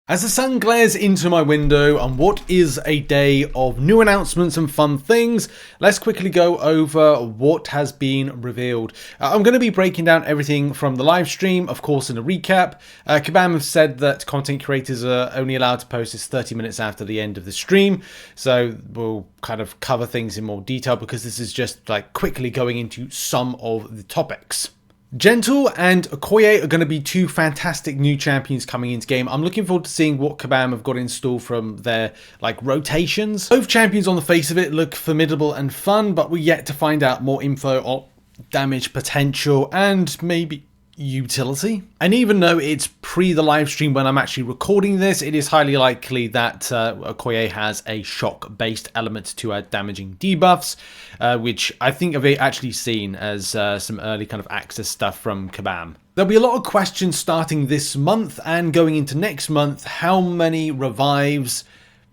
As the sun glares into my window on what is a day of new announcements and fun things, let's quickly go over what has been revealed. I'm going to be breaking down everything from the live stream, of course, in a recap. Kabam have said that content creators are only allowed to post this 30 minutes after the end of the stream, so we'll kind of cover things in more detail because this is just like quickly going into some of the topics. Gentle and Okoye are going to be two fantastic new champions coming into game. I'm looking forward to seeing what Kabam have got in store from their rotations. Both champions on the face of it look formidable and fun, but we're yet to find out more info on damage potential and maybe utility. And even though it's pre the live stream when I'm actually recording this, it is highly likely that Okoye has a shock based element to her damaging debuffs, which I think I've actually seen as some early kind of access stuff from Kabam. There'll be a lot of questions starting this month and going into next month. How many revives,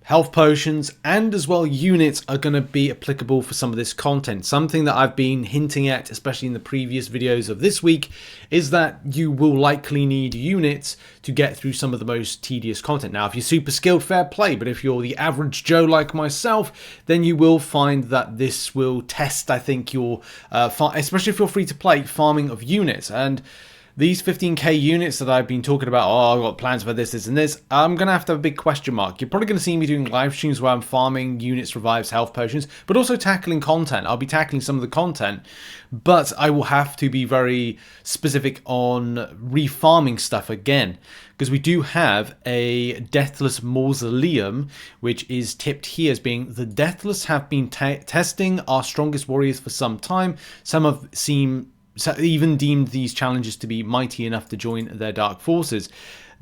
health potions, and as well units are going to be applicable for some of this content? Something that I've been hinting at, especially in the previous videos of this week, is that you will likely need units to get through some of the most tedious content. Now, if you're super skilled, fair play, but if you're the average Joe like myself, then you will find that this will test, I think, your, especially if you're free to play, farming of units. And these 15k units that I've been talking about, I've got plans for this, this, and this, I'm going to have a big question mark. You're probably going to see me doing live streams where I'm farming units, revives, health potions, but also tackling content. I'll be tackling some of the content, but I will have to be very specific on refarming stuff again, because we do have a Deathless Mausoleum, which is tipped here as being the Deathless have been testing our strongest warriors for some time. Some have even deemed these challenges to be mighty enough to join their dark forces.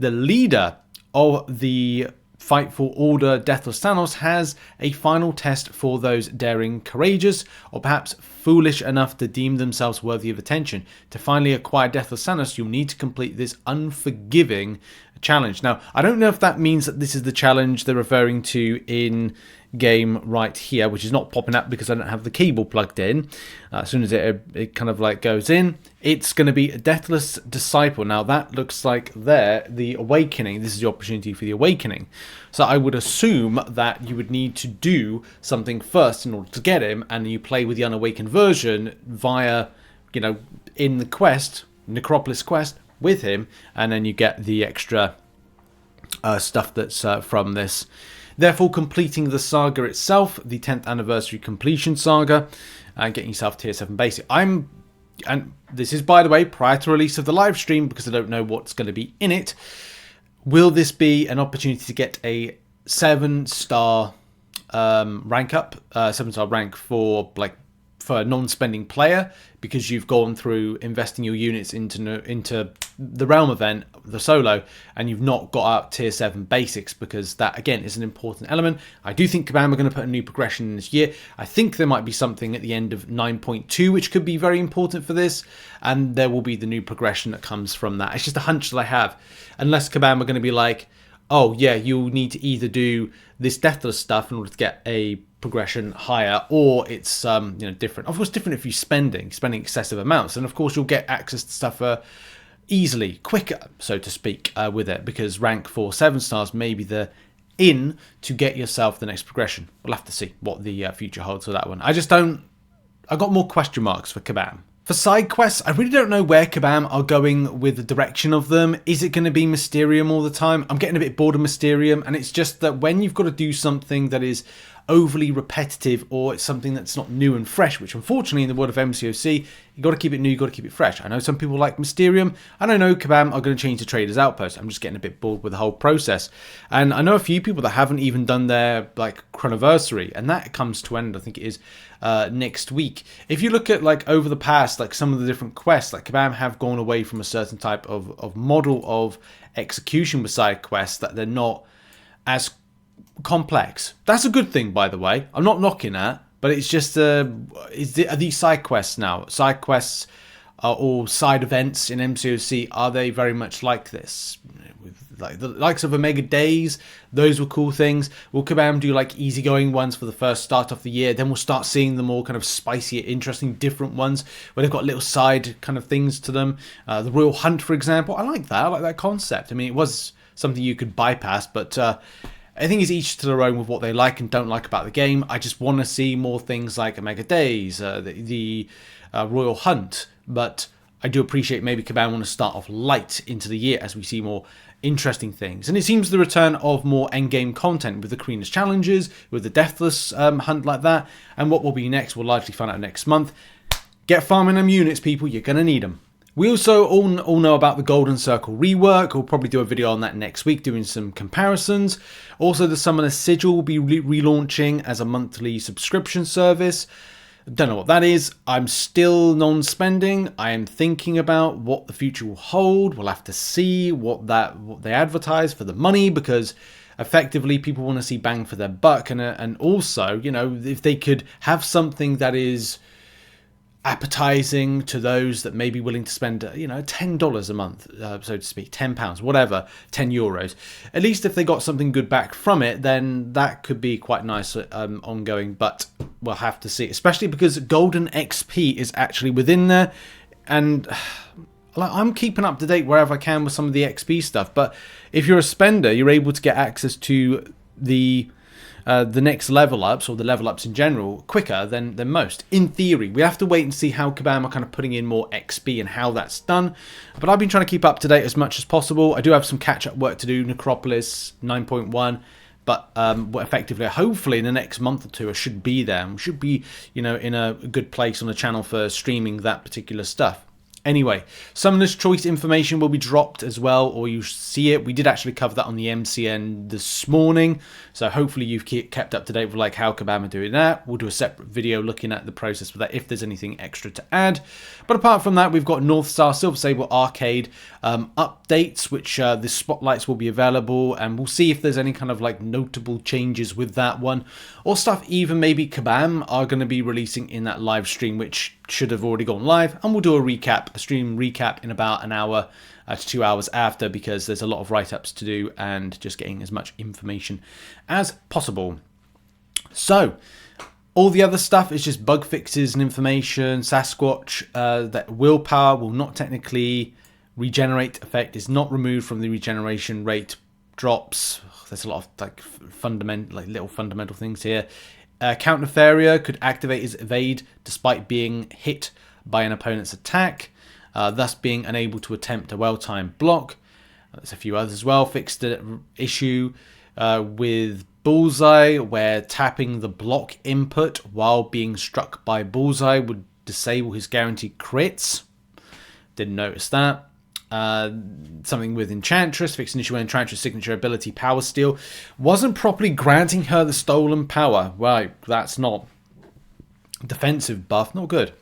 The leader of the Fightful Order, Deathless Thanos, has a final test for those daring, courageous, or perhaps foolish enough to deem themselves worthy of attention. To finally acquire Deathless Thanos, you'll need to complete this unforgiving challenge. Now, I don't know if that means that this is the challenge they're referring to in game right here, which is not popping up because I don't have the cable plugged in. As soon as it kind of like goes in, it's going to be a Deathless Disciple. Now that looks like there, the Awakening. This is the opportunity for the Awakening. So I would assume that you would need to do something first in order to get him, and you play with the unawakened version via, in the quest, Necropolis quest with him, and then you get the extra stuff that's from this. Therefore, completing the saga itself, the 10th anniversary completion saga, and getting yourself tier 7 basic. And this is, by the way, prior to release of the live stream, because I don't know what's going to be in it. Will this be an opportunity to get a 7-star rank up, 7-star rank for a non-spending player, because you've gone through investing your units into the Realm event, the solo, and you've not got out tier 7 basics, because that again is an important element. I do think Kabam are going to put a new progression in this year. I think there might be something at the end of 9.2 which could be very important for this, and there will be the new progression that comes from that. It's just a hunch that I have, unless Kabam are going to be like, oh yeah, you'll need to either do this Deathless stuff in order to get a progression higher, or it's different. Of course, different if you're spending excessive amounts, and of course you'll get access to stuff easily, quicker, so to speak, with it, because rank 4 7 stars may be the in to get yourself the next progression. We'll have to see what the future holds for that one. I got more question marks for Kabam. For side quests, I really don't know where Kabam are going with the direction of them. Is it going to be Mysterium all the time? I'm getting a bit bored of Mysterium, and it's just that when you've got to do something that is overly repetitive, or it's something that's not new and fresh, which unfortunately in the world of MCOC, you got to keep it new, you got to keep it fresh. I know some people like Mysterium, and I know Kabam are going to change the Trader's Outpost. I'm just getting a bit bored with the whole process. And I know a few people that haven't even done their chronoversary, and that comes to end, I think it is next week. If you look at over the past, some of the different quests, Kabam have gone away from a certain type of model of execution with side quests, that they're not as complex. That's a good thing, by the way. I'm not knocking that, but it's just are these side quests now? Side quests or side events in MCOC, are they very much like this? With the likes of Omega Days, those were cool things. Will Kabam do easygoing ones for the first start of the year? Then we'll start seeing the more kind of spicier, interesting, different ones where they've got little side kind of things to them. The Royal Hunt, for example, I like that. I like that concept. I mean, it was something you could bypass, but I think it's each to their own with what they like and don't like about the game. I just want to see more things like Omega Days, the Royal Hunt, but I do appreciate maybe Kabam want to start off light into the year as we see more interesting things. And it seems the return of more endgame content with the Queen's Challenges, with the Deathless hunt like that, and what will be next we'll largely find out next month. Get farming them units, people, you're going to need them. We also all know about the Golden Circle rework. We'll probably do a video on that next week, doing some comparisons. Also, the Summoner Sigil will be relaunching as a monthly subscription service. Don't know what that is. I'm still non-spending. I am thinking about what the future will hold. We'll have to see what they advertise for the money, because effectively people want to see bang for their buck, and also, you know, if they could have something that is appetizing to those that may be willing to spend, you know, $10 a month, so to speak, £10, whatever, €10. At least if they got something good back from it, then that could be quite nice ongoing, but we'll have to see, especially because Golden XP is actually within there, and I'm keeping up to date wherever I can with some of the XP stuff, but if you're a spender, you're able to get access to the next level ups, or the level ups in general, quicker than most. In theory, we have to wait and see how Kabam are kind of putting in more XP and how that's done. But I've been trying to keep up to date as much as possible. I do have some catch-up work to do, Necropolis 9.1. But effectively, hopefully in the next month or two, I should be there. And we should be, you know, in a good place on the channel for streaming that particular stuff. Anyway, Summoner's Choice information will be dropped as well, or you see it. We did actually cover that on the MCN this morning, so hopefully you've kept up to date with like how Kabam are doing that. We'll do a separate video looking at the process for that if there's anything extra to add. But apart from that, we've got North Star Silver Sable Arcade updates, which the spotlights will be available, and we'll see if there's any kind of like notable changes with that one, or stuff even maybe Kabam are going to be releasing in that live stream, which should have already gone live, and we'll do a stream recap in about an hour to 2 hours after, because there's a lot of write-ups to do and just getting as much information as possible. So all the other stuff is just bug fixes and information. Sasquatch, that willpower will not technically regenerate effect is not removed from the regeneration rate drops. There's a lot of like little fundamental things here. Count Nefaria could activate his evade despite being hit by an opponent's attack, thus being unable to attempt a well-timed block. There's a few others as well. Fixed the issue with Bullseye, where tapping the block input while being struck by Bullseye would disable his guaranteed crits. Didn't notice that. Something with Enchantress, fixed an issue with Enchantress' signature ability Power Steal wasn't properly granting her the stolen power. Right, that's not defensive buff, not good.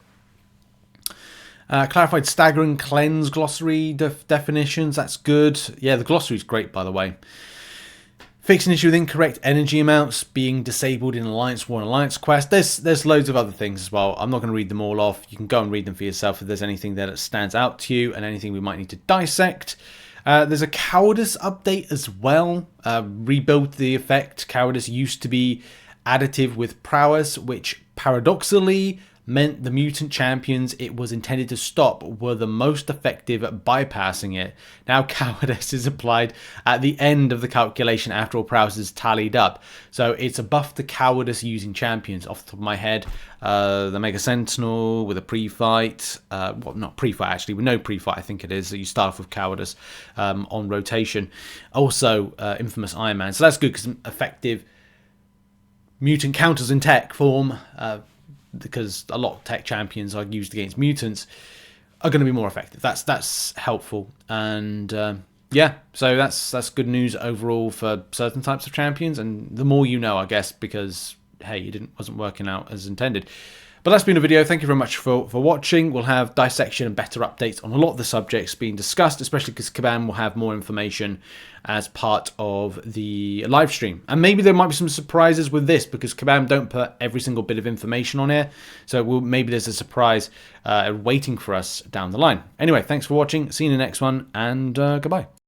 Clarified staggering cleanse glossary definitions, that's good. Yeah, the glossary is great, by the way. Fix an issue with incorrect energy amounts being disabled in Alliance War and Alliance Quest. There's loads of other things as well. I'm not going to read them all off. You can go and read them for yourself if there's anything there that stands out to you and anything we might need to dissect. There's a cowardice update as well. Rebuild the effect. Cowardice used to be additive with prowess, which paradoxically meant the mutant champions it was intended to stop were the most effective at bypassing it. Now cowardice is applied at the end of the calculation after all prowess is tallied up. So it's a buff to cowardice using champions. Off the top of my head, the Mega Sentinel with a pre-fight, well, not pre-fight actually, with no pre-fight I think it is, so you start off with cowardice on rotation. Also infamous Iron Man, so that's good because effective mutant counters in tech form, because a lot of tech champions are used against mutants, are going to be more effective. That's helpful, and yeah, so that's good news overall for certain types of champions. And the more you know, I guess, because hey, it wasn't working out as intended. But that's been a video. Thank you very much for watching. We'll have dissection and better updates on a lot of the subjects being discussed, especially because Kabam will have more information as part of the live stream. And maybe there might be some surprises with this, because Kabam don't put every single bit of information on here. So maybe there's a surprise waiting for us down the line. Anyway, thanks for watching. See you in the next one, and goodbye.